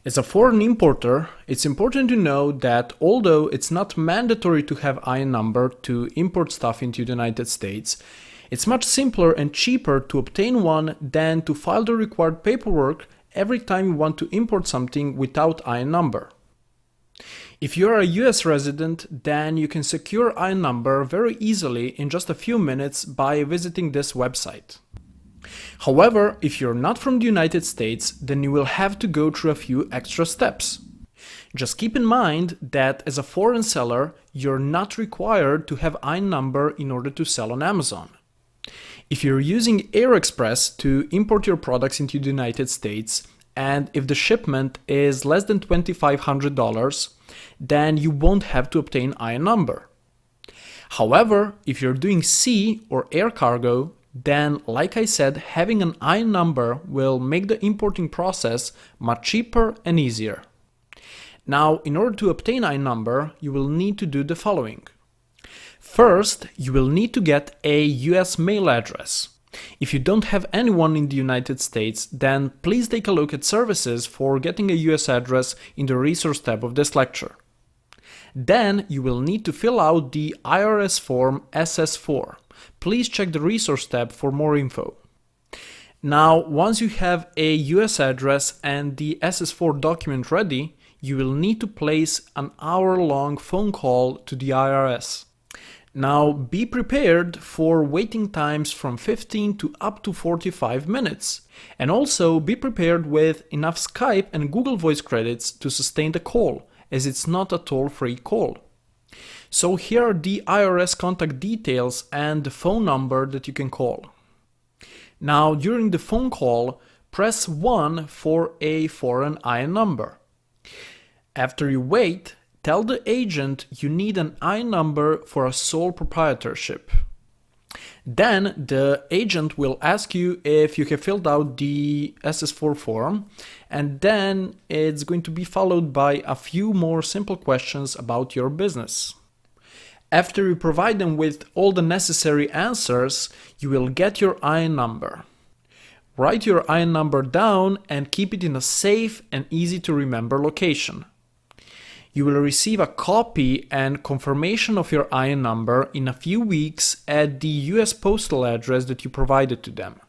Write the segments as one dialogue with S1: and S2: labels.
S1: As a foreign importer, it's important to know that although it's not mandatory to have IN number to import stuff into the United States, it's much simpler and cheaper to obtain one than to file the required paperwork every time you want to import something without IN number. If you're a US resident, then you can secure IN number very easily in just a few minutes by visiting this website. However, if you're not from the United States, then you will have to go through a few extra steps. Just keep in mind that as a foreign seller, you're not required to have IN number in order to sell on Amazon. If you're using AirExpress to import your products into the United States, and if the shipment is less than $2,500, then you won't have to obtain IN number. However, if you're doing sea or air cargo, then, like I said, having an IN number will make the importing process much cheaper and easier. Now, in order to obtain IN number, you will need to do the following. First, you will need to get a US mail address. If you don't have anyone in the United States, then please take a look at services for getting a US address in the resource tab of this lecture. Then you will need to fill out the IRS form SS4. Please check the resource tab for more info. Now, once you have a US address and the SS4 document ready, you will need to place an hour-long phone call to the IRS. Now, be prepared for waiting times from 15 to up to 45 minutes. And also be prepared with enough Skype and Google Voice credits to sustain the call, as it's not a toll-free call. So here are the IRS contact details and the phone number that you can call. Now, during the phone call, press 1 for a foreign IN number. After you wait, tell the agent you need an IN number for a sole proprietorship. Then the agent will ask you if you have filled out the SS4 form, and then it's going to be followed by a few more simple questions about your business. After you provide them with all the necessary answers, you will get your IN number. Write your IN number down and keep it in a safe and easy to remember location. You will receive a copy and confirmation of your IN number in a few weeks at the US postal address that you provided to them.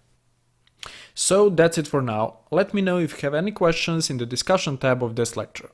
S1: So that's it for now. Let me know if you have any questions in the discussion tab of this lecture.